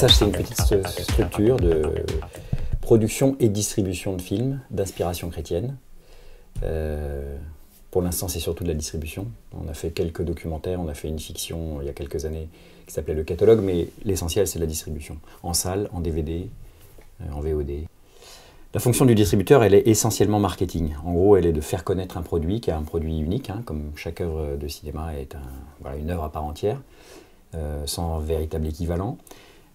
Message, c'est une petite structure de production et distribution de films d'inspiration chrétienne. Pour l'instant, c'est surtout de la distribution. On a fait quelques documentaires, on a fait une fiction il y a quelques années qui s'appelait Le Catalogue, mais l'essentiel, c'est la distribution. En salle, en DVD, en VOD. La fonction du distributeur, elle est essentiellement marketing. En gros, elle est de faire connaître un produit qui est un produit unique, hein, comme chaque œuvre de cinéma est une œuvre à part entière, sans véritable équivalent.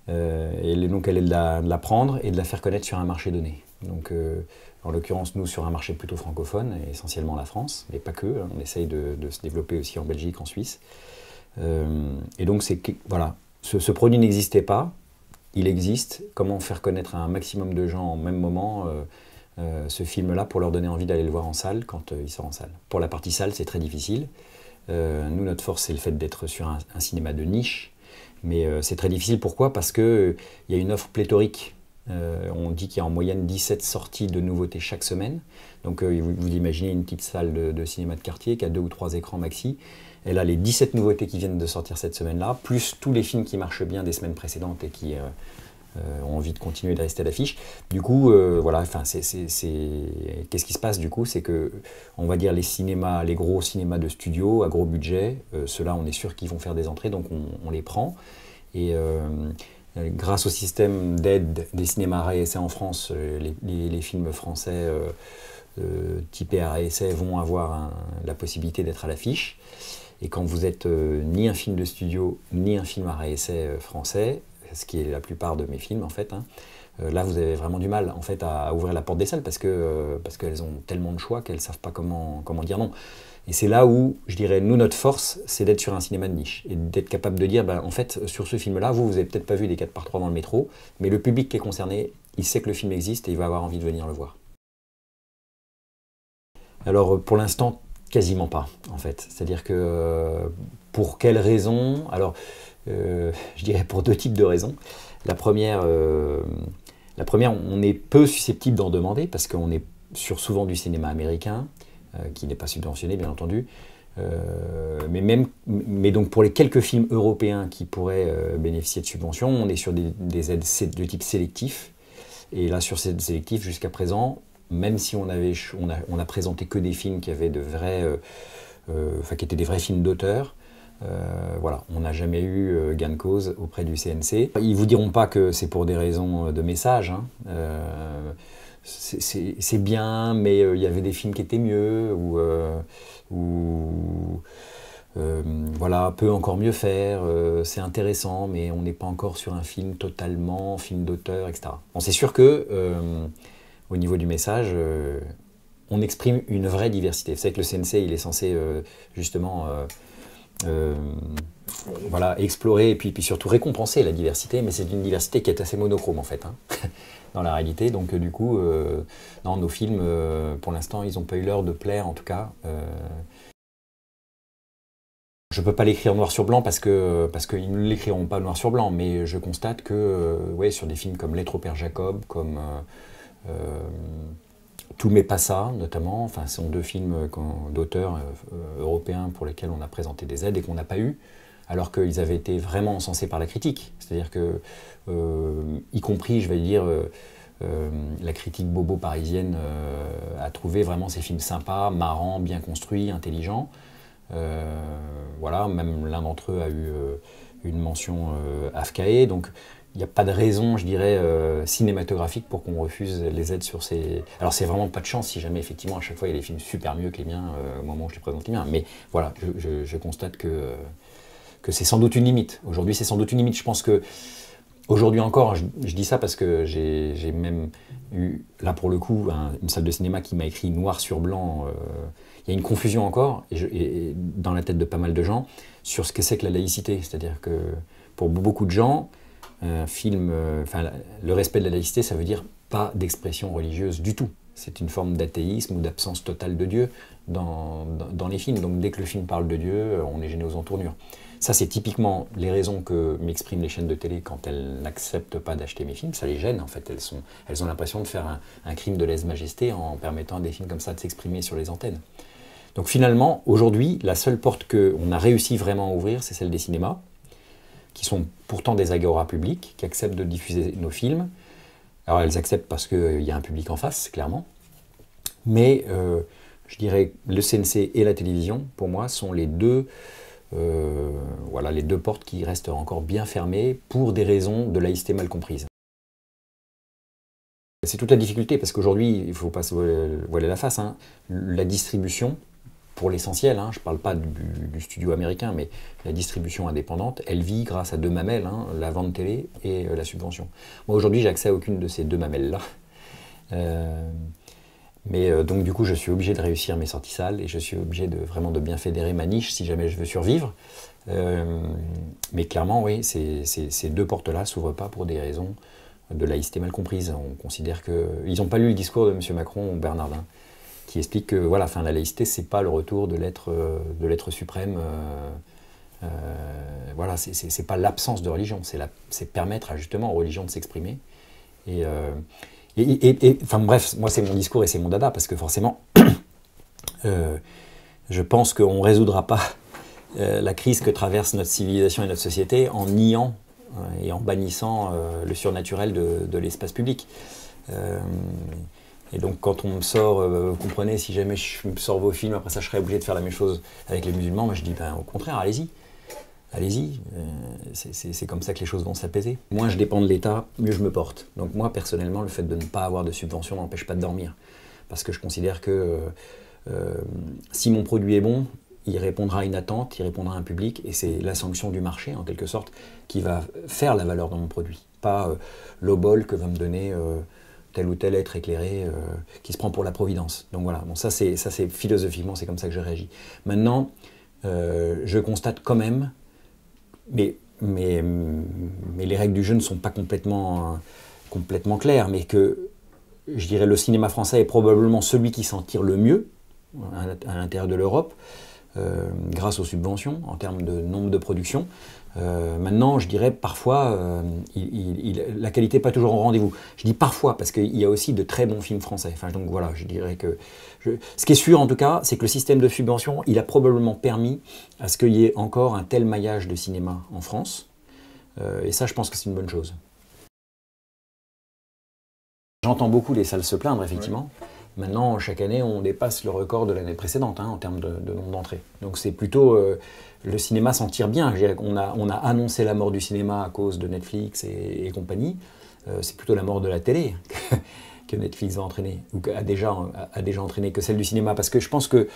Et donc, elle est de la prendre et de la faire connaître sur un marché donné. Donc, en l'occurrence, nous, sur un marché plutôt francophone, et essentiellement la France, mais pas que. Hein, on essaye de se développer aussi en Belgique, en Suisse. Et donc, voilà, ce produit n'existait pas. Il existe. Comment faire connaître à un maximum de gens en même moment ce film-là pour leur donner envie d'aller le voir en salle quand il sort en salle. Pour la partie salle, c'est très difficile. Nous, notre force, c'est le fait d'être sur un cinéma de niche. Mais c'est très difficile. Pourquoi? Parce qu'il y a une offre pléthorique. On dit qu'il y a en moyenne 17 sorties de nouveautés chaque semaine. Donc vous imaginez une petite salle de cinéma de quartier qui a 2 ou 3 écrans maxi. Elle a les 17 nouveautés qui viennent de sortir cette semaine-là, plus tous les films qui marchent bien des semaines précédentes et qui ont envie de continuer de rester à l'affiche. Du coup, voilà, qu'est-ce qui se passe du coup? C'est que, on va dire, les gros cinémas de studio à gros budget, ceux-là, on est sûr qu'ils vont faire des entrées, donc on les prend. Et grâce au système d'aide des cinémas arrêt essai en France, les films français typés arrêt essai vont avoir la possibilité d'être à l'affiche. Et quand vous êtes ni un film de studio, ni un film arrêt essai français, ce qui est la plupart de mes films en fait, hein, là vous avez vraiment du mal en fait à ouvrir la porte des salles parce qu'elles ont tellement de choix qu'elles ne savent pas comment dire non. Et c'est là où, je dirais, nous, notre force, c'est d'être sur un cinéma de niche et d'être capable de dire, en fait, sur ce film-là, vous n'avez peut-être pas vu des 4x3 dans le métro, mais le public qui est concerné, il sait que le film existe et il va avoir envie de venir le voir. Alors, pour l'instant, quasiment pas, en fait. C'est-à-dire que, pour quelles raisons? Alors, je dirais pour 2 types de raisons. La première, on est peu susceptible d'en demander parce qu'on est sur souvent du cinéma américain, qui n'est pas subventionné, bien entendu. Mais donc pour les quelques films européens qui pourraient bénéficier de subventions, on est sur des aides de type sélectif. Et là, sur ces aides sélectives, jusqu'à présent, même si on a présenté que des films qui avaient qui étaient des vrais films d'auteur, voilà, on n'a jamais eu gain de cause auprès du CNC. Ils ne vous diront pas que c'est pour des raisons de message, hein. C'est bien, mais il y avait des films qui étaient mieux, voilà, peut encore mieux faire, c'est intéressant, mais on n'est pas encore sur un film totalement, film d'auteur, etc. Bon, c'est sûr que, au niveau du message, on exprime une vraie diversité. Vous savez que le CNC, il est censé, justement, voilà, explorer et puis surtout récompenser la diversité, mais c'est une diversité qui est assez monochrome, en fait, hein. Dans la réalité, donc du coup, non, nos films, pour l'instant, ils n'ont pas eu l'heure de plaire, en tout cas. Je ne peux pas l'écrire noir sur blanc parce qu'ils ne l'écriront pas noir sur blanc, mais je constate que, ouais, sur des films comme Lettre au Père Jacob, comme Tout mais pas ça, notamment, enfin, ce sont 2 films d'auteurs européens pour lesquels on a présenté des aides et qu'on n'a pas eu, alors qu'ils avaient été vraiment encensés par la critique. C'est-à-dire que, y compris, je vais dire, la critique bobo parisienne a trouvé vraiment ces films sympas, marrants, bien construits, intelligents. Voilà, même l'un d'entre eux a eu une mention AFCAE, donc il n'y a pas de raison, je dirais, cinématographique pour qu'on refuse les aides sur ces... Alors c'est vraiment pas de chance si jamais effectivement à chaque fois il y a des films super mieux que les miens au moment où je les présente les miens, mais voilà, je constate que c'est sans doute une limite. Aujourd'hui c'est sans doute une limite, je pense que aujourd'hui encore, je dis ça parce que j'ai même eu, là pour le coup, une salle de cinéma qui m'a écrit noir sur blanc. Il y a une confusion encore, et dans la tête de pas mal de gens, sur ce que c'est que la laïcité. C'est-à-dire que pour beaucoup de gens, un film, le respect de la laïcité, ça veut dire pas d'expression religieuse du tout. C'est une forme d'athéisme ou d'absence totale de Dieu dans les films. Donc dès que le film parle de Dieu, on est gêné aux entournures. Ça, c'est typiquement les raisons que m'expriment les chaînes de télé quand elles n'acceptent pas d'acheter mes films. Ça les gêne, en fait. Elles ont l'impression de faire un crime de lèse-majesté en permettant à des films comme ça de s'exprimer sur les antennes. Donc finalement, aujourd'hui, la seule porte qu'on a réussi vraiment à ouvrir, c'est celle des cinémas. qui sont pourtant des agora publics, qui acceptent de diffuser nos films. Alors elles acceptent parce qu'il y a un public en face, clairement. Mais je dirais le CNC et la télévision, pour moi, sont les deux portes qui restent encore bien fermées pour des raisons de laïcité mal comprises. C'est toute la difficulté, parce qu'aujourd'hui, il ne faut pas se voiler la face, hein. La distribution, pour l'essentiel, hein, je ne parle pas du studio américain, mais la distribution indépendante, elle vit grâce à deux mamelles, hein, la vente télé et la subvention. Moi, aujourd'hui, j'ai accès à aucune de ces deux mamelles-là. Donc, du coup, je suis obligé de réussir mes sorties salles et je suis obligé vraiment de bien fédérer ma niche si jamais je veux survivre. Mais clairement, oui, ces deux portes-là ne s'ouvrent pas pour des raisons de laïcité mal comprise. On considère que... Ils n'ont pas lu le discours de M. Macron ou Bernardin, qui explique que voilà, la laïcité, ce n'est pas le retour de l'être suprême. Voilà, c'est pas l'absence de religion, c'est permettre justement aux religions de s'exprimer. Enfin bref, moi c'est mon discours et c'est mon dada, parce que forcément, je pense qu'on ne résoudra pas la crise que traverse notre civilisation et notre société en niant et en bannissant le surnaturel de l'espace public. Et donc quand on me sort, vous comprenez, si jamais je me sors vos films, après ça je serais obligé de faire la même chose avec les musulmans, moi je dis au contraire, allez-y. Allez-y, c'est comme ça que les choses vont s'apaiser. Moins je dépends de l'État, mieux je me porte. Donc moi, personnellement, le fait de ne pas avoir de subvention n'empêche pas de dormir. Parce que je considère que si mon produit est bon, il répondra à une attente, il répondra à un public, et c'est la sanction du marché, en quelque sorte, qui va faire la valeur de mon produit. Pas l'obol que va me donner tel ou tel être éclairé qui se prend pour la providence. Donc voilà, bon, ça c'est philosophiquement, c'est comme ça que je réagis. Maintenant, je constate quand même, mais les règles du jeu ne sont pas complètement claires, mais que, je dirais, le cinéma français est probablement celui qui s'en tire le mieux à l'intérieur de l'Europe, grâce aux subventions, en termes de nombre de productions. Maintenant, je dirais, parfois, la qualité n'est pas toujours au rendez-vous. Je dis parfois, parce qu'il y a aussi de très bons films français. Enfin, donc voilà, je dirais que... Ce qui est sûr, en tout cas, c'est que le système de subvention, il a probablement permis à ce qu'il y ait encore un tel maillage de cinéma en France. Et ça, je pense que c'est une bonne chose. J'entends beaucoup les salles se plaindre, effectivement. Ouais. Maintenant, chaque année, on dépasse le record de l'année précédente, hein, en termes de nombre d'entrées. Donc c'est plutôt... le cinéma s'en tire bien. On a annoncé la mort du cinéma à cause de Netflix et compagnie. C'est plutôt la mort de la télé que Netflix va entraîner, ou a déjà entraîné, que celle du cinéma. Parce que je pense que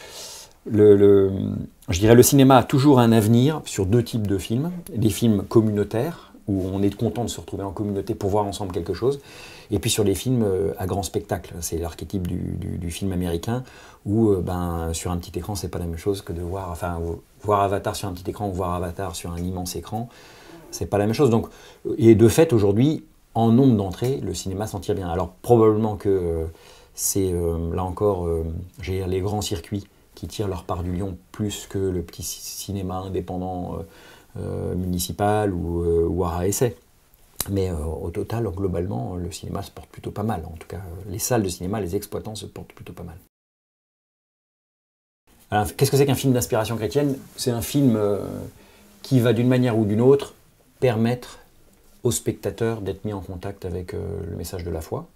je dirais le cinéma a toujours un avenir sur deux types de films. Des films communautaires, où on est content de se retrouver en communauté pour voir ensemble quelque chose. Et puis sur les films à grand spectacle, c'est l'archétype du film américain, où sur un petit écran, c'est pas la même chose que de voir Avatar sur un petit écran ou voir Avatar sur un immense écran. C'est pas la même chose. Donc, et de fait, aujourd'hui, en nombre d'entrées, le cinéma s'en tire bien. Alors probablement que c'est, là encore, les grands circuits qui tirent leur part du lion plus que le petit cinéma indépendant municipal ou à essai. Mais au total, globalement, le cinéma se porte plutôt pas mal. En tout cas, les salles de cinéma, les exploitants se portent plutôt pas mal. Alors, qu'est-ce que c'est qu'un film d'inspiration chrétienne? C'est un film qui va, d'une manière ou d'une autre, permettre aux spectateurs d'être mis en contact avec le message de la foi.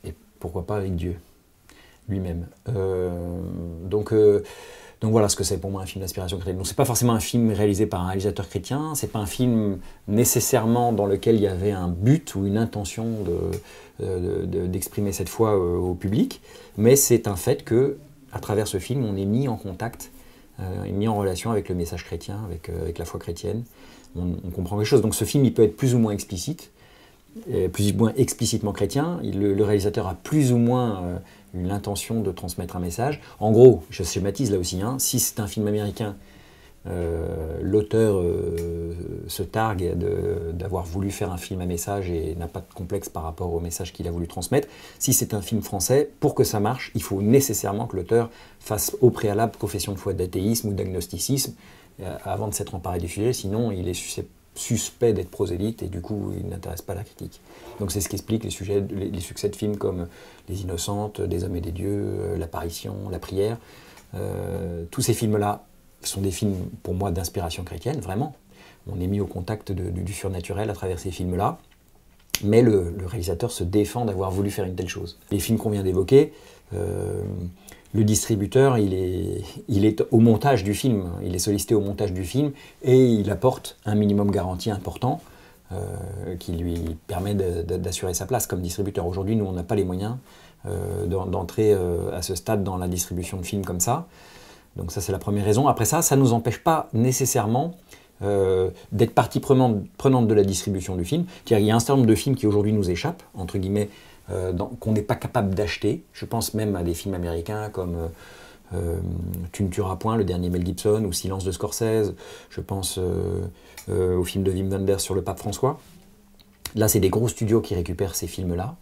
Et pourquoi pas avec Dieu lui-même. Donc voilà ce que c'est pour moi un film d'inspiration chrétienne. Donc c'est pas forcément un film réalisé par un réalisateur chrétien, c'est pas un film nécessairement dans lequel il y avait un but ou une intention d'exprimer cette foi au public, mais c'est un fait que à travers ce film, on est mis en contact, mis en relation avec le message chrétien, avec la foi chrétienne. On comprend quelque chose. Donc ce film, il peut être plus ou moins explicite, plus ou moins explicitement chrétien. Le réalisateur a plus ou moins l'intention de transmettre un message. En gros, je schématise là aussi, hein, si c'est un film américain, l'auteur se targue d'avoir voulu faire un film à message et n'a pas de complexe par rapport au message qu'il a voulu transmettre. Si c'est un film français, pour que ça marche, il faut nécessairement que l'auteur fasse au préalable profession de foi d'athéisme ou d'agnosticisme avant de s'être emparé du sujet, sinon il est suspect d'être prosélyte et du coup il n'intéresse pas la critique. Donc c'est ce qui explique les succès de films comme Les Innocentes, Des Hommes et des Dieux, L'Apparition, La Prière. Tous ces films-là sont des films pour moi d'inspiration chrétienne, vraiment. on est mis au contact du surnaturel à travers ces films-là. Mais le réalisateur se défend d'avoir voulu faire une telle chose. Les films qu'on vient d'évoquer, le distributeur, il est au montage du film, il est sollicité au montage du film et il apporte un minimum garantie important qui lui permet d'assurer sa place comme distributeur. Aujourd'hui, nous, on n'a pas les moyens d'entrer à ce stade dans la distribution de films comme ça. Donc ça, c'est la première raison. Après ça ne nous empêche pas nécessairement d'être partie prenante de la distribution du film. Il y a un certain nombre de films qui aujourd'hui nous échappent, entre guillemets, qu'on n'est pas capable d'acheter. Je pense même à des films américains comme Tu ne tueras point, le dernier Mel Gibson, ou Silence de Scorsese. Je pense au film de Wim Wenders sur le pape François. Là, c'est des gros studios qui récupèrent ces films-là.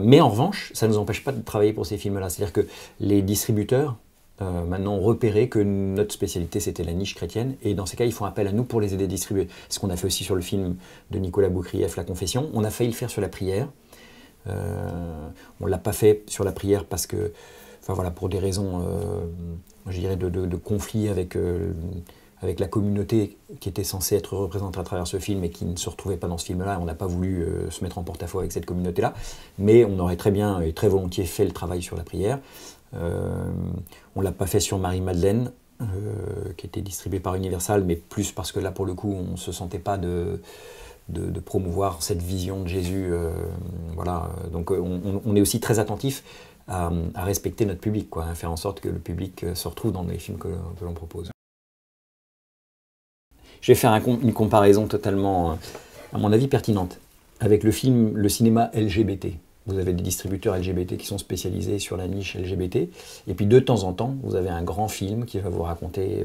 Mais en revanche, ça ne nous empêche pas de travailler pour ces films-là. C'est-à-dire que les distributeurs maintenant ont repéré que notre spécialité c'était la niche chrétienne et dans ces cas ils font appel à nous pour les aider à distribuer. Ce qu'on a fait aussi sur le film de Nicolas Boukrieff, La Confession. On a failli le faire sur la prière. On ne l'a pas fait sur la prière parce que, enfin voilà, pour des raisons, je dirais, de conflit avec la communauté qui était censée être représentée à travers ce film et qui ne se retrouvait pas dans ce film-là. On n'a pas voulu se mettre en porte-à-faux avec cette communauté-là, mais on aurait très bien et très volontiers fait le travail sur la prière. On ne l'a pas fait sur Marie-Madeleine, qui était distribuée par Universal, mais plus parce que là, pour le coup, on ne se sentait pas de promouvoir cette vision de Jésus. Voilà. Donc on est aussi très attentif à respecter notre public, quoi, à faire en sorte que le public se retrouve dans les films que l'on propose. Je vais faire une comparaison totalement, à mon avis, pertinente avec le cinéma LGBT. Vous avez des distributeurs LGBT qui sont spécialisés sur la niche LGBT, et puis de temps en temps, vous avez un grand film qui va vous raconter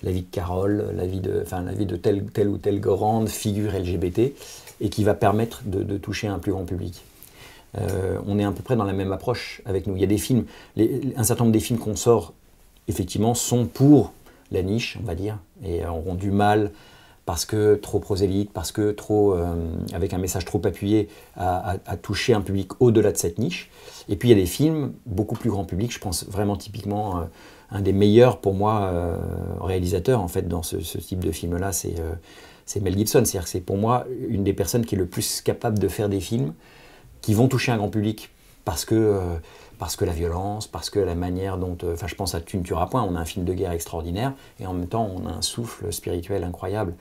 la vie de Carole, la vie de telle ou telle grande figure LGBT, et qui va permettre de toucher un plus grand public. On est à peu près dans la même approche avec nous. Il y a des films, un certain nombre des films qu'on sort, effectivement, sont pour la niche, on va dire, et auront du mal parce que trop prosélyte, parce que trop, avec un message trop appuyé, à toucher un public au-delà de cette niche. Et puis il y a des films beaucoup plus grand public, je pense vraiment typiquement, un des meilleurs pour moi réalisateurs en fait dans ce type de film-là, c'est Mel Gibson. C'est-à-dire que c'est pour moi une des personnes qui est le plus capable de faire des films qui vont toucher un grand public parce que la violence, parce que la manière dont... Enfin, je pense à Tu ne tueras point, on a un film de guerre extraordinaire, et en même temps, on a un souffle spirituel incroyable.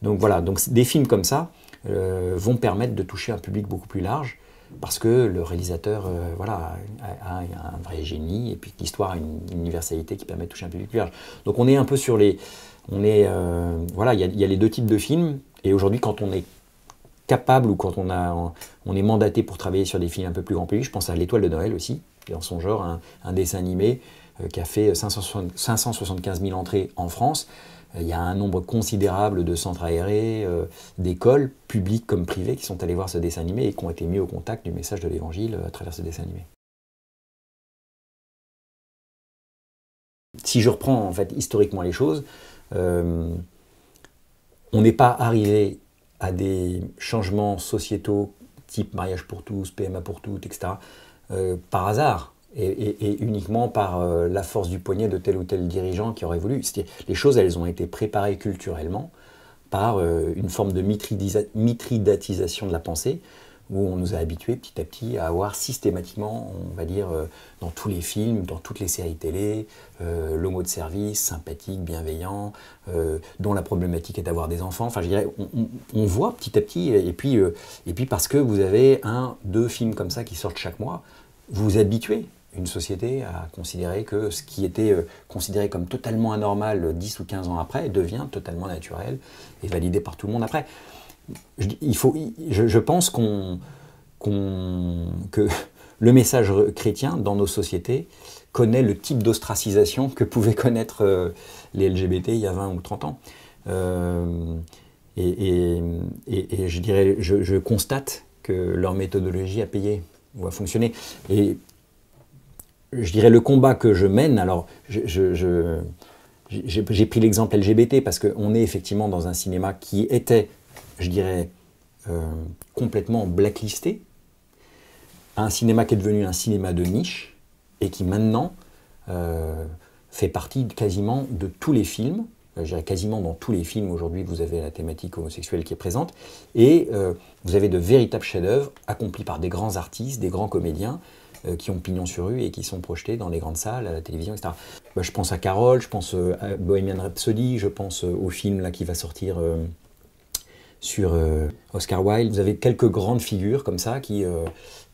Donc voilà, donc des films comme ça vont permettre de toucher un public beaucoup plus large, parce que le réalisateur voilà, a un vrai génie, et puis l'histoire a une universalité qui permet de toucher un public plus large. Donc on est un peu sur les... voilà, il y a les deux types de films, et aujourd'hui, quand on est capable ou quand on est mandaté pour travailler sur des films un peu plus grand public, je pense à L'Étoile de Noël aussi, qui est dans son genre un dessin animé qui a fait 575 000 entrées en France. Il y a un nombre considérable de centres aérés, d'écoles, publiques comme privées, qui sont allés voir ce dessin animé et qui ont été mis au contact du message de l'Évangile à travers ce dessin animé. Si je reprends en fait historiquement les choses, on n'est pas arrivé à des changements sociétaux type mariage pour tous, PMA pour toutes, etc., par hasard et uniquement par la force du poignet de tel ou tel dirigeant qui aurait voulu. Les choses, elles ont été préparées culturellement par une forme de mithridatisation de la pensée, où on nous a habitués petit à petit à avoir systématiquement, on va dire, dans tous les films, dans toutes les séries télé, l'homo de service, sympathique, bienveillant, dont la problématique est d'avoir des enfants. Enfin, je dirais, on voit petit à petit, et puis parce que vous avez 1, 2 films comme ça qui sortent chaque mois, vous habituez une société à considérer que ce qui était considéré comme totalement anormal 10 ou 15 ans après devient totalement naturel et validé par tout le monde après. Je pense que le message chrétien dans nos sociétés connaît le type d'ostracisation que pouvaient connaître les LGBT il y a 20 ou 30 ans. Et je dirais, je constate que leur méthodologie a payé ou a fonctionné. Et je dirais le combat que je mène, alors j'ai pris l'exemple LGBT parce qu'on est effectivement dans un cinéma qui était, je dirais, complètement blacklisté, un cinéma qui est devenu un cinéma de niche et qui maintenant fait partie quasiment de tous les films je dirais quasiment dans tous les films aujourd'hui, vous avez la thématique homosexuelle qui est présente, et vous avez de véritables chefs-d'œuvre accomplis par des grands artistes, des grands comédiens, qui ont pignon sur rue et qui sont projetés dans les grandes salles, à la télévision, etc. Bah, je pense à Carole, je pense à Bohemian Rhapsody, je pense au film là, qui va sortir sur Oscar Wilde. Vous avez quelques grandes figures comme ça qui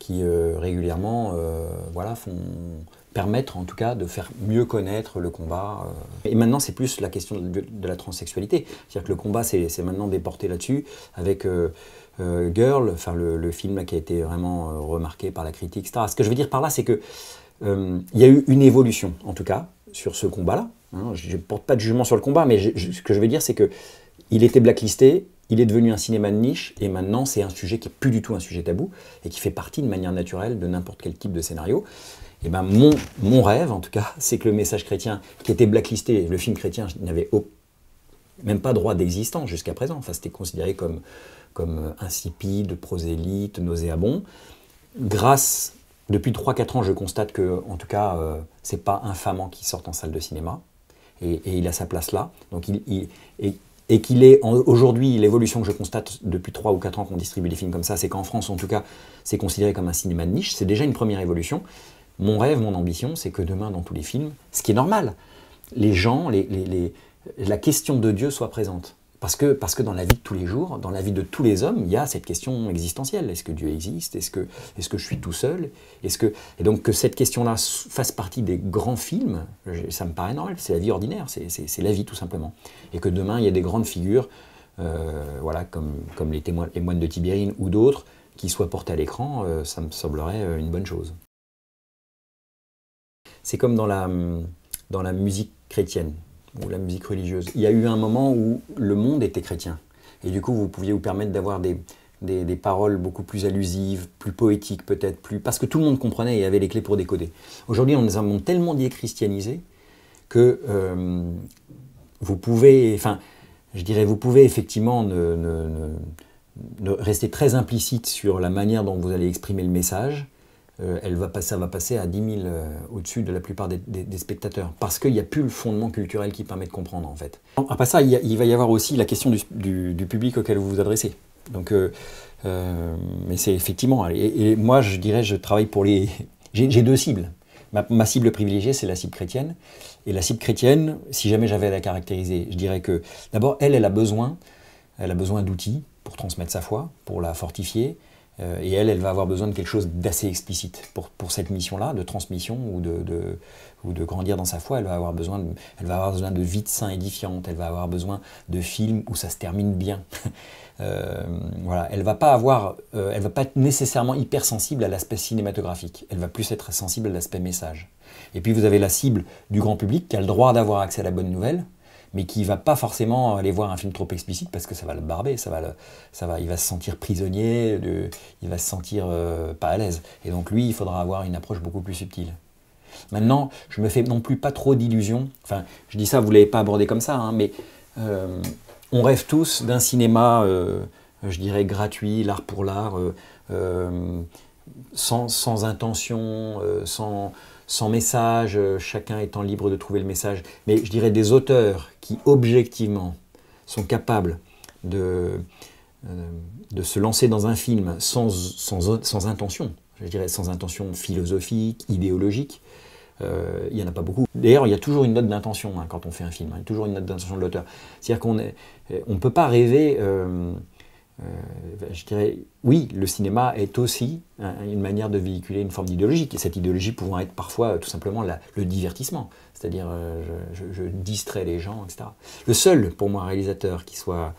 régulièrement voilà, permettre en tout cas de faire mieux connaître le combat. Et maintenant c'est plus la question de la transsexualité. C'est-à-dire que le combat c'est maintenant déporté là-dessus avec Girl, enfin le film là, qui a été vraiment remarqué par la critique, etc. Ce que je veux dire par là c'est que il y a eu une évolution en tout cas sur ce combat-là. Hein. Je ne porte pas de jugement sur le combat, mais ce que je veux dire c'est que il était blacklisté, il est devenu un cinéma de niche, et maintenant c'est un sujet qui n'est plus du tout un sujet tabou, et qui fait partie de manière naturelle de n'importe quel type de scénario. Et ben mon rêve, en tout cas, c'est que le message chrétien, qui était blacklisté, le film chrétien n'avait même pas droit d'existence jusqu'à présent. Enfin, c'était considéré comme insipide, prosélyte, nauséabond. Depuis 3-4 ans, je constate que, en tout cas, c'est pas infamant qu'il sorte en salle de cinéma, et il a sa place là. Donc et qu'il est aujourd'hui, l'évolution que je constate depuis 3 ou 4 ans qu'on distribue des films comme ça, c'est qu'en France, en tout cas, c'est considéré comme un cinéma de niche. C'est déjà une première évolution. Mon rêve, mon ambition, c'est que demain, dans tous les films, ce qui est normal, les gens, la question de Dieu soit présente. Parce que dans la vie de tous les jours, dans la vie de tous les hommes, il y a cette question existentielle. Est-ce que Dieu existe? Est-ce que je suis tout seul? Et donc que cette question-là fasse partie des grands films, ça me paraît normal. C'est la vie ordinaire, c'est la vie tout simplement. Et que demain, il y a des grandes figures, voilà, comme les moines de Tibérine ou d'autres, qui soient portés à l'écran, ça me semblerait une bonne chose. C'est comme dans la musique chrétienne ou la musique religieuse. Il y a eu un moment où le monde était chrétien. Et du coup, vous pouviez vous permettre d'avoir des paroles beaucoup plus allusives, plus poétiques peut-être, parce que tout le monde comprenait et avait les clés pour décoder. Aujourd'hui, on est un monde tellement déchristianisé que vous pouvez effectivement rester très implicite sur la manière dont vous allez exprimer le message. Ça va passer à 10 000 au-dessus de la plupart des spectateurs, parce qu'il n'y a plus le fondement culturel qui permet de comprendre en fait. Après ça, il va y avoir aussi la question du public auquel vous vous adressez. Donc, mais c'est effectivement, et moi je dirais, je travaille pour les... J'ai 2 cibles. Ma cible privilégiée, c'est la cible chrétienne, et la cible chrétienne, si jamais j'avais à la caractériser, je dirais que d'abord, elle a besoin d'outils pour transmettre sa foi, pour la fortifier. Et elle va avoir besoin de quelque chose d'assez explicite pour cette mission-là, de transmission ou de grandir dans sa foi. Elle va avoir besoin de vies de saints édifiantes, elle va avoir besoin de films où ça se termine bien. Voilà. Elle va pas être nécessairement hypersensible à l'aspect cinématographique, elle va plus être sensible à l'aspect message. Et puis vous avez la cible du grand public qui a le droit d'avoir accès à la bonne nouvelle, mais qui ne va pas forcément aller voir un film trop explicite parce que ça va le barber, il va se sentir prisonnier, il va se sentir pas à l'aise. Et donc lui, il faudra avoir une approche beaucoup plus subtile. Maintenant, je me fais non plus pas trop d'illusions, enfin, je dis ça, vous ne l'avez pas abordé comme ça, hein, mais on rêve tous d'un cinéma, je dirais, gratuit, l'art pour l'art, sans intention, sans message, chacun étant libre de trouver le message. Mais je dirais des auteurs qui, objectivement, sont capables de se lancer dans un film sans intention, je dirais sans intention philosophique, idéologique. Il n'y en a pas beaucoup. D'ailleurs, il y a toujours une note d'intention hein, quand on fait un film, hein, il y a toujours une note d'intention de l'auteur. C'est-à-dire qu'on ne peut pas rêver... je dirais, oui, le cinéma est aussi une manière de véhiculer une forme d'idéologie, et cette idéologie pouvant être parfois tout simplement le divertissement, c'est-à-dire je distrais les gens, etc. Le seul, pour moi, réalisateur qui soit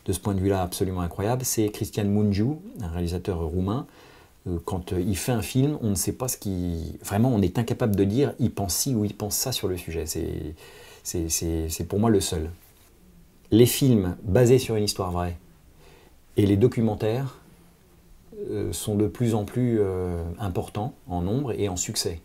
de ce point de vue-là absolument incroyable, c'est Cristian Mungiu, un réalisateur roumain. Quand il fait un film, on ne sait pas ce qui... Vraiment, on est incapable de dire il pense ci ou il pense ça sur le sujet. C'est pour moi le seul. Les films basés sur une histoire vraie, et les documentaires sont de plus en plus importants en nombre et en succès.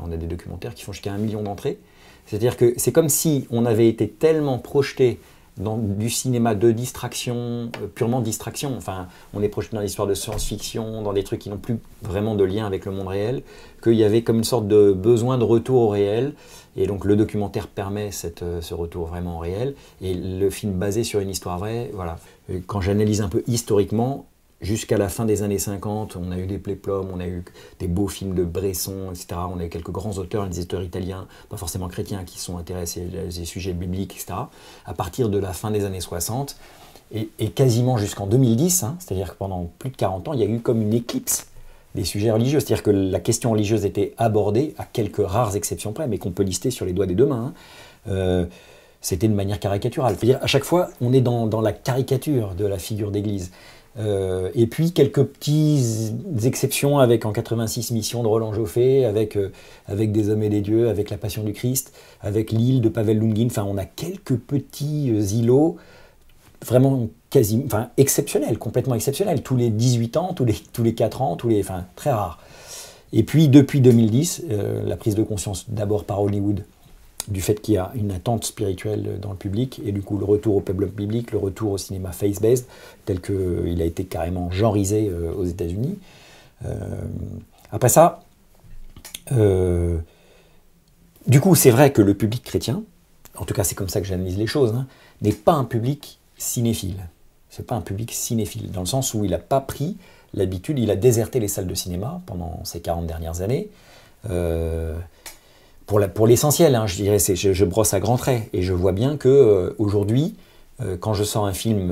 On a des documentaires qui font jusqu'à 1 million d'entrées. C'est-à-dire que c'est comme si on avait été tellement projeté dans du cinéma de distraction, purement distraction. Enfin, on est projeté dans l'histoire de science-fiction, dans des trucs qui n'ont plus vraiment de lien avec le monde réel, qu'il y avait comme une sorte de besoin de retour au réel. Et donc le documentaire permet ce retour vraiment au réel. Et le film basé sur une histoire vraie, voilà. Quand j'analyse un peu historiquement, jusqu'à la fin des années 50, on a eu des péplums, on a eu des beaux films de Bresson, etc. On a eu quelques grands auteurs, des auteurs italiens, pas forcément chrétiens, qui sont intéressés à des sujets bibliques, etc. À partir de la fin des années 60, et quasiment jusqu'en 2010, hein, c'est-à-dire que pendant plus de 40 ans, il y a eu comme une éclipse des sujets religieux. C'est-à-dire que la question religieuse était abordée, à quelques rares exceptions près, mais qu'on peut lister sur les doigts des deux mains. C'était de manière caricaturale. C'est-à-dire, à chaque fois, on est dans la caricature de la figure d'Église. Et puis quelques petites exceptions avec en 86 Mission de Roland Joffé, avec Des hommes et des dieux, avec La Passion du Christ, avec L'île de Pavel Lounguin. Enfin, on a quelques petits îlots vraiment exceptionnels, complètement exceptionnels. Tous les 18 ans, tous les 4 ans, enfin, très rares. Et puis depuis 2010, la prise de conscience d'abord par Hollywood du fait qu'il y a une attente spirituelle dans le public, et du coup le retour au peplum biblique, le retour au cinéma face-based, tel qu'il a été carrément genrisé aux États-Unis. Après ça, du coup c'est vrai que le public chrétien, en tout cas c'est comme ça que j'analyse les choses, hein, n'est pas un public cinéphile. C'est pas un public cinéphile, dans le sens où il n'a pas pris l'habitude, il a déserté les salles de cinéma pendant ces 40 dernières années. Pour l'essentiel, hein, je dirais, je brosse à grands traits, et je vois bien que aujourd'hui, quand je sors un film,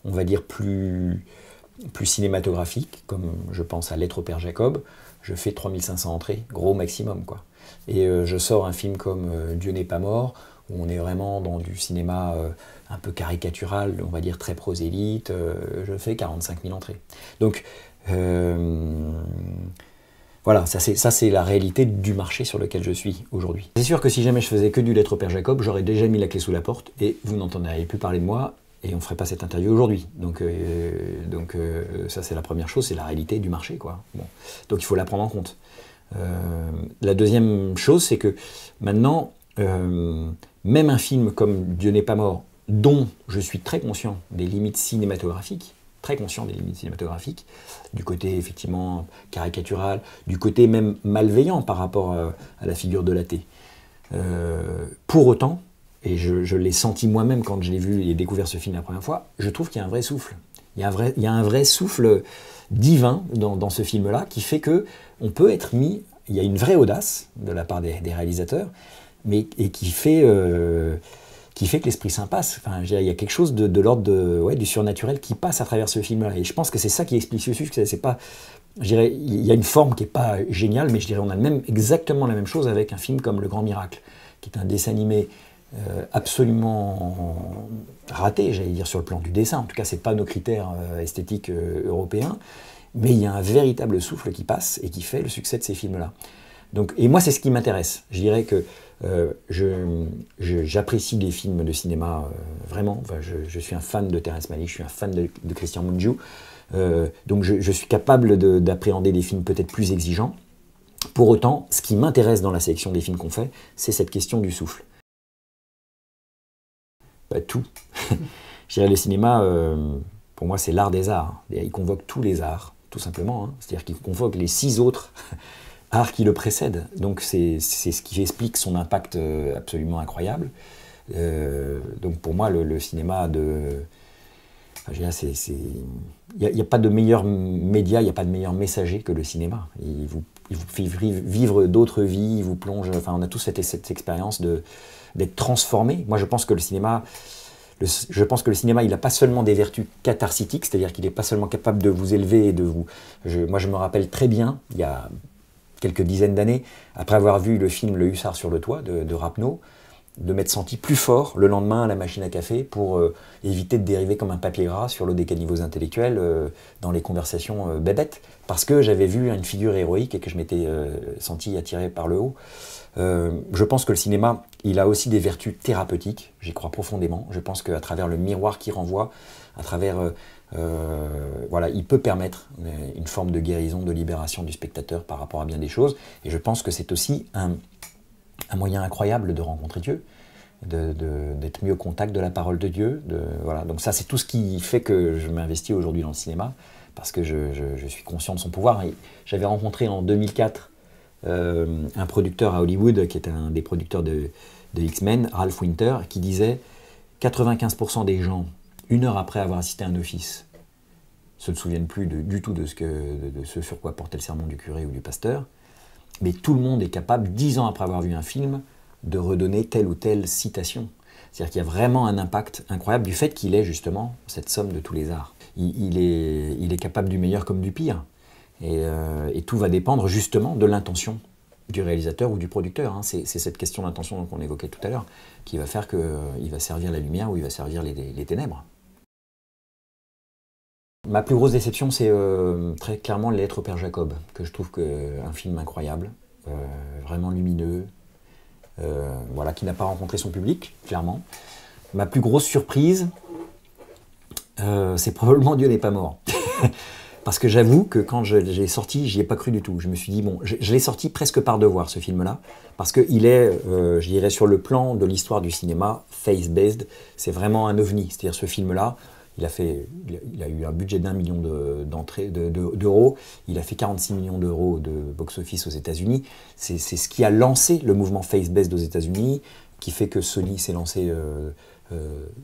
on va dire plus cinématographique, comme je pense à Lettre au Père Jacob, je fais 3500 entrées, gros maximum, quoi. Et je sors un film comme Dieu n'est pas mort, où on est vraiment dans du cinéma un peu caricatural, on va dire très prosélyte, je fais 45 000 entrées. Donc, voilà, ça c'est la réalité du marché sur lequel je suis aujourd'hui. C'est sûr que si jamais je faisais que du Lettre au Père Jacob, j'aurais déjà mis la clé sous la porte, et vous n'entendriez plus parler de moi, et on ne ferait pas cette interview aujourd'hui. Donc ça c'est la première chose, c'est la réalité du marché, quoi. Bon. Donc il faut la prendre en compte. La deuxième chose, c'est que maintenant, même un film comme Dieu n'est pas mort, dont je suis très conscient des limites cinématographiques, du côté effectivement caricatural, du côté même malveillant par rapport à la figure de l'athée. Pour autant, et je l'ai senti moi-même quand je l'ai vu et découvert ce film la première fois, je trouve qu'il y a un vrai souffle. Il y a un vrai souffle divin dans ce film-là, qui fait que on peut être mis, il y a une vraie audace de la part des réalisateurs, et qui fait que l'Esprit Saint passe. Enfin, il y a quelque chose de l'ordre du surnaturel qui passe à travers ce film-là. Et je pense que c'est ça qui explique ce succès. C'est pas, je dirais, il y a une forme qui n'est pas géniale, mais je dirais on a exactement la même chose avec un film comme Le Grand Miracle, qui est un dessin animé absolument raté, j'allais dire, sur le plan du dessin. En tout cas, c'est pas nos critères esthétiques européens, mais il y a un véritable souffle qui passe et qui fait le succès de ces films-là. Donc, et moi, c'est ce qui m'intéresse. Je dirais que j'apprécie les films de cinéma vraiment. Enfin, je suis un fan de Terrence Malick, je suis un fan de Christian Mungiu. Donc je suis capable d'appréhender des films peut-être plus exigeants. Pour autant, ce qui m'intéresse dans la sélection des films qu'on fait, c'est cette question du souffle. Tout. Je dirais le cinéma, pour moi, c'est l'art des arts. Il convoque tous les arts, tout simplement. Hein. C'est-à-dire qu'il convoque les 6 autres arts qui le précèdent. Donc c'est ce qui explique son impact absolument incroyable. Donc pour moi, le cinéma il n'y a pas de meilleur média, il n'y a pas de meilleur messager que le cinéma. Il vous fait vivre d'autres vies, il vous plonge... Enfin, on a tous cette expérience d'être transformé. Moi, je pense que le cinéma, il n'a pas seulement des vertus catharsiques, c'est-à-dire qu'il n'est pas seulement capable de vous élever et de vous... Moi, je me rappelle très bien, il y a quelques dizaines d'années, après avoir vu le film Le Hussard sur le toit de Rapneau, de m'être senti plus fort le lendemain à la machine à café pour éviter de dériver comme un papier gras sur l'eau des caniveaux intellectuels dans les conversations bébêtes, parce que j'avais vu une figure héroïque et que je m'étais senti attiré par le haut. Je pense que le cinéma, il a aussi des vertus thérapeutiques, j'y crois profondément. Je pense qu'à travers le miroir qu'il renvoie, à travers... voilà, il peut permettre une forme de guérison, de libération du spectateur par rapport à bien des choses. Et je pense que c'est aussi un moyen incroyable de rencontrer Dieu. d'être mis au contact de la parole de Dieu. Voilà. Donc ça, c'est tout ce qui fait que je m'investis aujourd'hui dans le cinéma, parce que je suis conscient de son pouvoir. J'avais rencontré en 2004 un producteur à Hollywood, qui était un des producteurs de X-Men, Ralph Winter, qui disait 95% des gens, 1 heure après avoir assisté à un office, se ne souviennent plus du tout de ce sur quoi portait le sermon du curé ou du pasteur, mais tout le monde est capable, 10 ans après avoir vu un film, de redonner telle ou telle citation. C'est-à-dire qu'il y a vraiment un impact incroyable du fait qu'il est justement cette somme de tous les arts. Il est capable du meilleur comme du pire. Et tout va dépendre justement de l'intention du réalisateur ou du producteur. C'est cette question d'intention qu'on évoquait tout à l'heure qui va faire qu'il va servir la lumière ou il va servir les ténèbres. Ma plus grosse déception, c'est très clairement Les Lettres au Père Jacob, que je trouve un film incroyable, vraiment lumineux, voilà, qui n'a pas rencontré son public, clairement. Ma plus grosse surprise, c'est probablement Dieu n'est pas mort. Parce que j'avoue que quand je l'ai sorti, j'y ai pas cru du tout. Je me suis dit, bon, je l'ai sorti presque par devoir, ce film-là, parce qu'il est, je dirais, sur le plan de l'histoire du cinéma, face-based, c'est vraiment un ovni. C'est-à-dire, ce film-là, il a eu un budget d'1 million d'euros, il a fait 46 millions d'euros de box-office aux États-Unis. C'est ce qui a lancé le mouvement face-based aux États-Unis, qui fait que Sony s'est lancé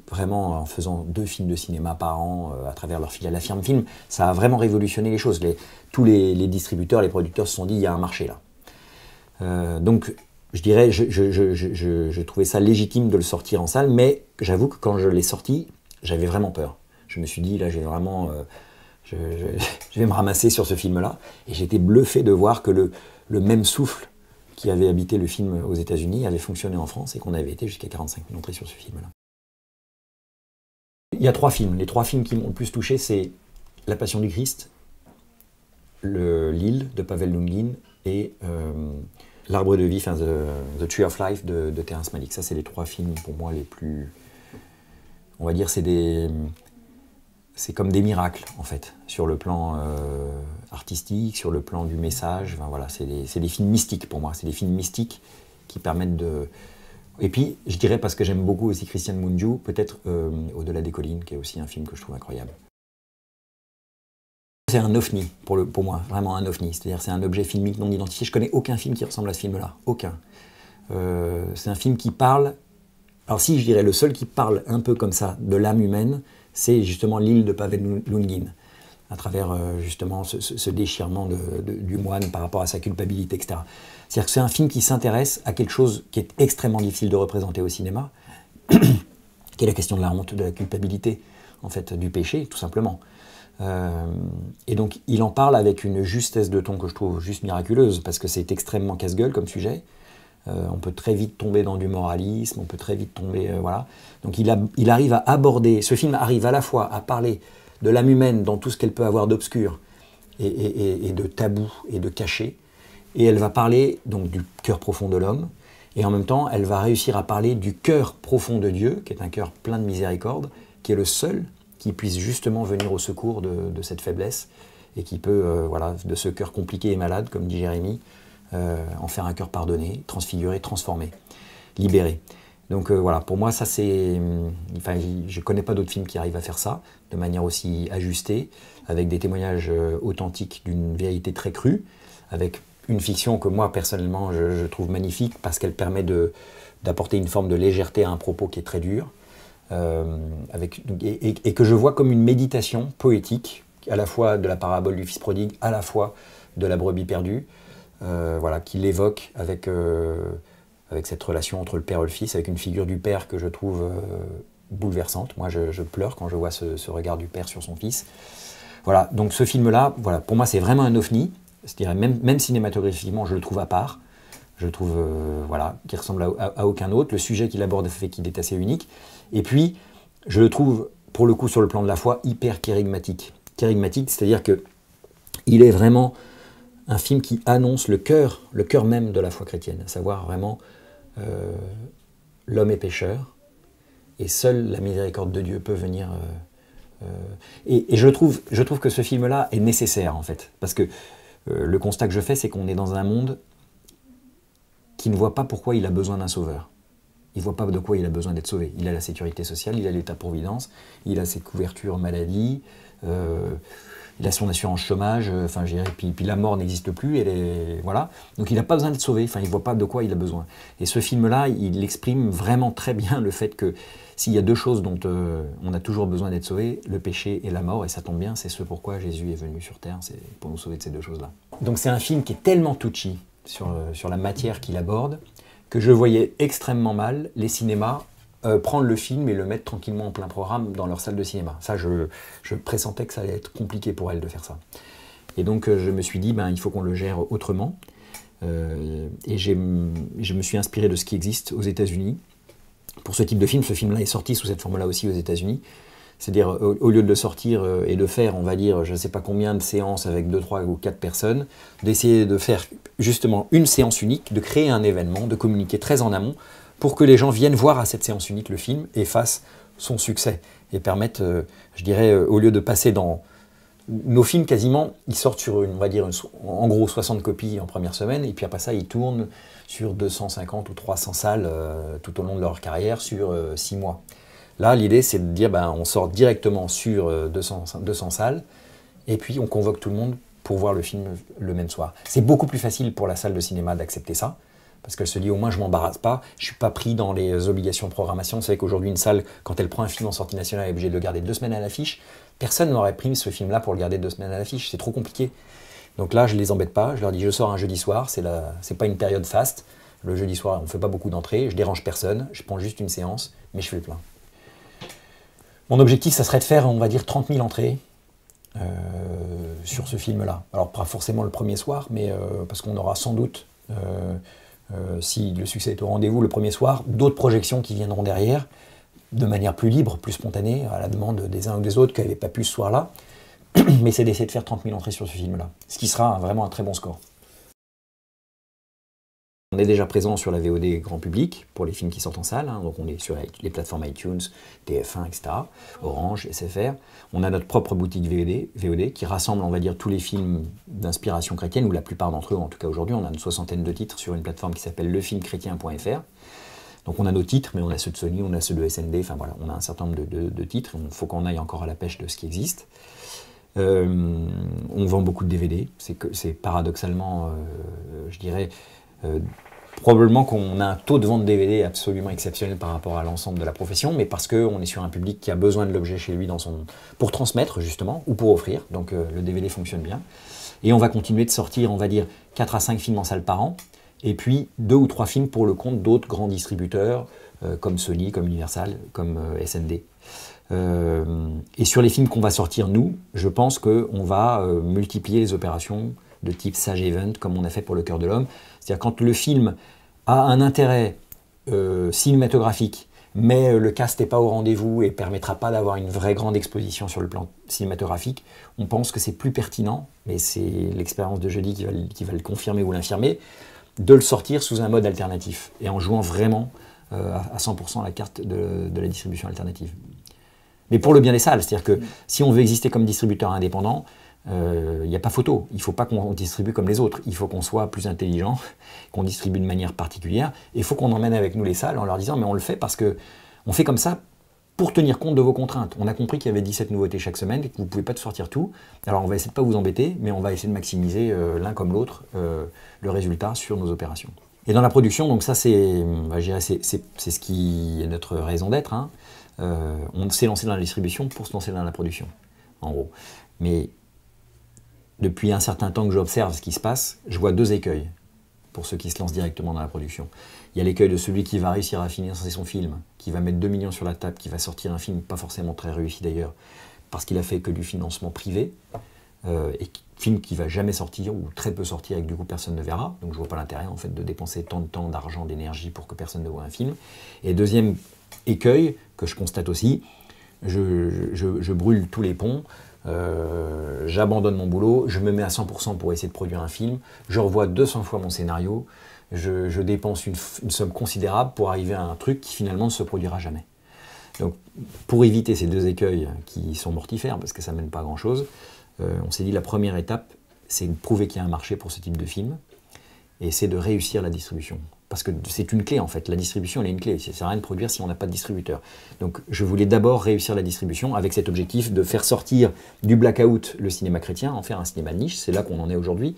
vraiment en faisant 2 films de cinéma par an à travers leur filiale, la Firm Film. Ça a vraiment révolutionné les choses. Tous les distributeurs, les producteurs se sont dit, il y a un marché là. Donc, je dirais, je trouvais ça légitime de le sortir en salle, mais j'avoue que quand je l'ai sorti, j'avais vraiment peur. Je me suis dit, là, je vais me ramasser sur ce film-là. Et j'étais bluffé de voir que le même souffle qui avait habité le film aux États-Unis avait fonctionné en France et qu'on avait été jusqu'à 45 000 entrées sur ce film-là. Il y a 3 films. Les 3 films qui m'ont le plus touché, c'est La Passion du Christ, L'Île de Pavel Lounguin et L'Arbre de vie, enfin The Tree of Life de Terrence Malick. Ça, c'est les 3 films pour moi les plus... On va dire, c'est comme des miracles, en fait, sur le plan artistique, sur le plan du message. Enfin, voilà, c'est des films mystiques pour moi. C'est des films mystiques qui permettent de... Et puis, je dirais, parce que j'aime beaucoup aussi Christian Mungiu, peut-être Au-delà des collines, qui est aussi un film que je trouve incroyable. C'est un ovni, pour moi, vraiment un ovni. C'est-à-dire, c'est un objet filmique non identifié. Je connais aucun film qui ressemble à ce film-là. Aucun. C'est un film qui parle... Alors si, je dirais, le seul qui parle un peu comme ça de l'âme humaine, c'est justement L'Île de Pavel Lounguin, à travers justement ce déchirement du moine par rapport à sa culpabilité, etc. C'est-à-dire que c'est un film qui s'intéresse à quelque chose qui est extrêmement difficile de représenter au cinéma, qui est la question de la honte, de la culpabilité, en fait, du péché, tout simplement. Et donc, il en parle avec une justesse de ton que je trouve juste miraculeuse, parce que c'est extrêmement casse-gueule comme sujet. On peut très vite tomber dans du moralisme, on peut très vite tomber... voilà. Donc il arrive à aborder... Ce film arrive à la fois à parler de l'âme humaine dans tout ce qu'elle peut avoir d'obscur et de tabou et de caché, et elle va parler donc du cœur profond de l'homme, et en même temps, elle va réussir à parler du cœur profond de Dieu, qui est un cœur plein de miséricorde, qui est le seul qui puisse justement venir au secours de cette faiblesse, et qui peut, voilà, de ce cœur compliqué et malade, comme dit Jérémie, en faire un cœur pardonné, transfiguré, transformé, libéré. Donc voilà, pour moi, ça c'est... Enfin, je ne connais pas d'autres films qui arrivent à faire ça, de manière aussi ajustée, avec des témoignages authentiques d'une vérité très crue, avec une fiction que moi, personnellement, je trouve magnifique, parce qu'elle permet d'apporter une forme de légèreté à un propos qui est très dur, et que je vois comme une méditation poétique, à la fois de la parabole du fils prodigue, à la fois de la brebis perdue, voilà, qui l'évoque avec cette relation entre le père et le fils, avec une figure du père que je trouve bouleversante. Moi, je pleure quand je vois ce regard du père sur son fils. Voilà, donc ce film-là, voilà, pour moi, c'est vraiment un ovni. C'est-à-dire, même cinématographiquement, je le trouve à part. Je le trouve, voilà, qui ressemble à aucun autre. Le sujet qu'il aborde fait qu'il est assez unique. Et puis, je le trouve, pour le coup, sur le plan de la foi, hyper kérigmatique. Kérigmatique, c'est-à-dire que il est vraiment... un film qui annonce le cœur même de la foi chrétienne, à savoir vraiment l'homme est pécheur, et seule la miséricorde de Dieu peut venir... et je trouve que ce film-là est nécessaire, en fait, parce que le constat que je fais, c'est qu'on est dans un monde qui ne voit pas pourquoi il a besoin d'un sauveur. il ne voit pas de quoi il a besoin d'être sauvé. Il a la sécurité sociale, il a l'État-providence, il a ses couvertures maladie, il a son assurance chômage, enfin, je dirais, puis la mort n'existe plus, voilà. Donc il n'a pas besoin d'être sauvé, enfin, il ne voit pas de quoi il a besoin. Et ce film-là, il exprime vraiment très bien le fait que s'il y a deux choses dont on a toujours besoin d'être sauvé, le péché et la mort, et ça tombe bien, c'est ce pourquoi Jésus est venu sur Terre, c'est pour nous sauver de ces deux choses-là. Donc c'est un film qui est tellement touchy sur la matière qu'il aborde, que je voyais extrêmement mal les cinémas prendre le film et le mettre tranquillement en plein programme dans leur salle de cinéma. Ça, je pressentais que ça allait être compliqué pour elles de faire ça. Et donc, je me suis dit, il faut qu'on le gère autrement. Et je me suis inspiré de ce qui existe aux États-Unis. Pour ce type de film, ce film-là est sorti sous cette forme-là aussi aux États-Unis. C'est-à-dire, au lieu de le sortir et de faire, on va dire, je ne sais pas combien de séances avec 2, 3 ou 4 personnes, d'essayer de faire justement une séance unique, de créer un événement, de communiquer très en amont, pour que les gens viennent voir à cette séance unique le film et fassent son succès. Et permettent, je dirais, au lieu de passer dans... Nos films, quasiment, ils sortent sur, on va dire, en gros 60 copies en première semaine, et puis après ça, ils tournent sur 250 ou 300 salles tout au long de leur carrière sur 6 mois. Là, l'idée, c'est de dire, on sort directement sur 200 salles, et puis on convoque tout le monde pour voir le film le même soir. C'est beaucoup plus facile pour la salle de cinéma d'accepter ça, parce qu'elle se dit, au moins, je ne m'embarrasse pas, je ne suis pas pris dans les obligations de programmation. Vous savez qu'aujourd'hui, une salle, quand elle prend un film en sortie nationale, elle est obligée de le garder 2 semaines à l'affiche. Personne n'aurait pris ce film-là pour le garder 2 semaines à l'affiche, c'est trop compliqué. Donc là, je ne les embête pas, je leur dis, je sors un jeudi soir, c'est pas une période faste. Le jeudi soir, on ne fait pas beaucoup d'entrées, je dérange personne, je prends juste une séance, mais je fais le plein. Mon objectif, ça serait de faire, on va dire, 30 000 entrées sur ce film-là. Alors, pas forcément le premier soir, mais parce qu'on aura sans doute... si le succès est au rendez-vous le premier soir, d'autres projections qui viendront derrière, de manière plus libre, plus spontanée, à la demande des uns ou des autres qui n'avaient pas pu ce soir-là. Mais c'est d'essayer de faire 30 000 entrées sur ce film-là, ce qui sera vraiment un très bon score. On est déjà présent sur la VOD grand public pour les films qui sortent en salle, donc on est sur les plateformes iTunes, TF1, etc., Orange, SFR. On a notre propre boutique VOD qui rassemble, on va dire, tous les films d'inspiration chrétienne, ou la plupart d'entre eux, en tout cas aujourd'hui. On a une 60aine de titres sur une plateforme qui s'appelle lefilmchrétien.fr. Donc on a nos titres, mais on a ceux de Sony, on a ceux de SND, enfin voilà, on a un certain nombre de titres. Il faut qu'on aille encore à la pêche de ce qui existe. On vend beaucoup de DVD, c'est paradoxalement, je dirais, probablement qu'on a un taux de vente de DVD absolument exceptionnel par rapport à l'ensemble de la profession, mais parce qu'on est sur un public qui a besoin de l'objet chez lui pour transmettre justement, ou pour offrir, donc le DVD fonctionne bien. Et on va continuer de sortir, on va dire, 4 à 5 films en salle par an, et puis 2 ou 3 films pour le compte d'autres grands distributeurs, comme Sony, comme Universal, comme SND. Et sur les films qu'on va sortir, nous, je pense qu'on va multiplier les opérations de type Sage Event, comme on a fait pour Le Cœur de l'Homme. C'est-à-dire quand le film a un intérêt cinématographique, mais le cast n'est pas au rendez-vous et ne permettra pas d'avoir une vraie grande exposition sur le plan cinématographique, on pense que c'est plus pertinent, mais c'est l'expérience de jeudi qui va le confirmer ou l'infirmer, de le sortir sous un mode alternatif, et en jouant vraiment à 100% la carte de la distribution alternative. Mais pour le bien des salles, c'est-à-dire que si on veut exister comme distributeur indépendant, il n'y a pas photo. Il ne faut pas qu'on distribue comme les autres. Il faut qu'on soit plus intelligent, qu'on distribue de manière particulière. Et il faut qu'on emmène avec nous les salles en leur disant « mais on le fait parce qu'on fait comme ça pour tenir compte de vos contraintes. On a compris qu'il y avait 17 nouveautés chaque semaine et que vous ne pouvez pas tout sortir tout. Alors on va essayer de ne pas vous embêter, mais on va essayer de maximiser l'un comme l'autre le résultat sur nos opérations. » Et dans la production, donc ça c'est ce qui est notre raison d'être. On s'est lancé dans la distribution pour se lancer dans la production, en gros. Mais depuis un certain temps que j'observe ce qui se passe, je vois 2 écueils pour ceux qui se lancent directement dans la production. Il y a l'écueil de celui qui va réussir à financer son film, qui va mettre 2 millions sur la table, qui va sortir un film pas forcément très réussi d'ailleurs, parce qu'il a fait que du financement privé, et film qui va jamais sortir ou très peu sortir et que du coup personne ne verra. Donc je vois pas l'intérêt en fait de dépenser tant de temps, d'argent, d'énergie pour que personne ne voit un film. Et deuxième écueil que je constate aussi, je brûle tous les ponts. J'abandonne mon boulot, je me mets à 100% pour essayer de produire un film, je revois 200 fois mon scénario, je dépense une somme considérable pour arriver à un truc qui finalement ne se produira jamais. Donc pour éviter ces 2 écueils qui sont mortifères, parce que ça ne mène pas à grand chose, on s'est dit la première étape, c'est de prouver qu'il y a un marché pour ce type de film, et c'est de réussir la distribution. parce que c'est une clé en fait, la distribution elle est une clé, ça ne sert à rien de produire si on n'a pas de distributeur. Donc je voulais d'abord réussir la distribution avec cet objectif de faire sortir du blackout le cinéma chrétien, en faire un cinéma de niche, c'est là qu'on en est aujourd'hui,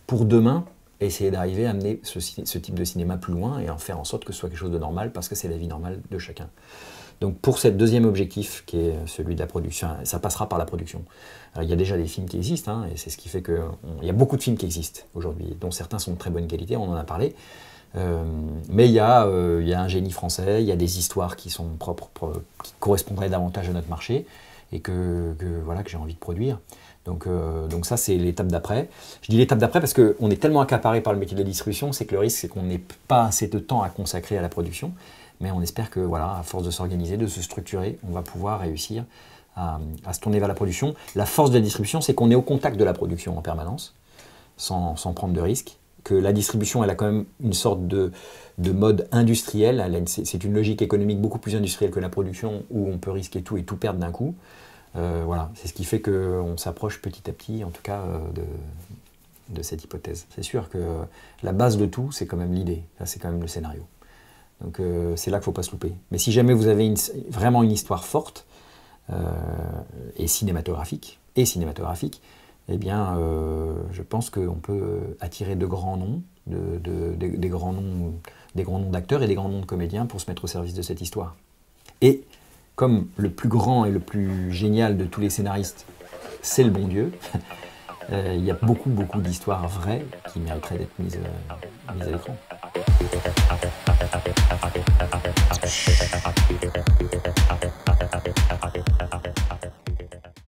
pour demain essayer d'arriver à amener ce type de cinéma plus loin et en faire en sorte que ce soit quelque chose de normal parce que c'est la vie normale de chacun. Donc pour ce deuxième objectif qui est celui de la production, ça passera par la production. Alors, il y a déjà des films qui existent, hein, et c'est ce qui fait qu'il y a beaucoup de films qui existent aujourd'hui, dont certains sont de très bonne qualité, on en a parlé. Mais il y a un génie français, il y a des histoires qui sont propres, qui correspondraient davantage à notre marché et que j'ai envie de produire. Donc ça, c'est l'étape d'après. Je dis l'étape d'après parce qu'on est tellement accaparé par le métier de la distribution, c'est que le risque, c'est qu'on n'ait pas assez de temps à consacrer à la production. Mais on espère que, voilà, à force de s'organiser, de se structurer, on va pouvoir réussir à se tourner vers la production. La force de la distribution, c'est qu'on est au contact de la production en permanence, sans prendre de risques. Que la distribution, elle a quand même une sorte de mode industriel. C'est une logique économique beaucoup plus industrielle que la production, où on peut risquer tout et tout perdre d'un coup. Voilà, c'est ce qui fait qu'on s'approche petit à petit, en tout cas, de cette hypothèse. C'est sûr que la base de tout, c'est quand même l'idée. Ça, c'est quand même le scénario. Donc c'est là qu'il ne faut pas se louper. Mais si jamais vous avez vraiment une histoire forte et cinématographique, eh bien je pense qu'on peut attirer de grands noms, des grands noms d'acteurs et des grands noms de comédiens pour se mettre au service de cette histoire. Et comme le plus grand et le plus génial de tous les scénaristes, c'est le bon Dieu, il y a beaucoup d'histoires vraies qui mériteraient d'être mises à l'écran.